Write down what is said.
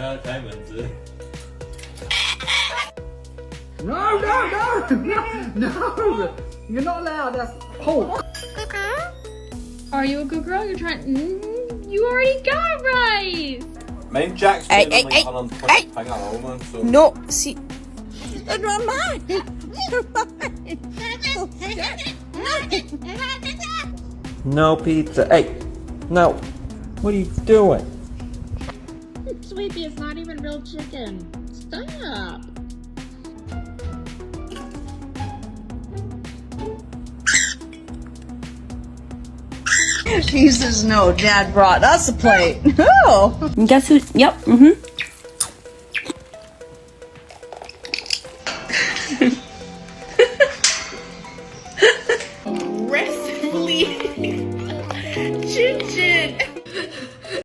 要开门子。No, no, no, no, no! You're not allowed. That's oh. Are you a good girl? You're trying. You already got right. Mein Jack's Ey, spelar ey, med annan ey. pengar om så. No, see. No pizza. Hey, no. What are you doing? Sweetie, it's not even real chicken. Stop. She says no, Dad brought us a plate. Oh. Guess who? Yep.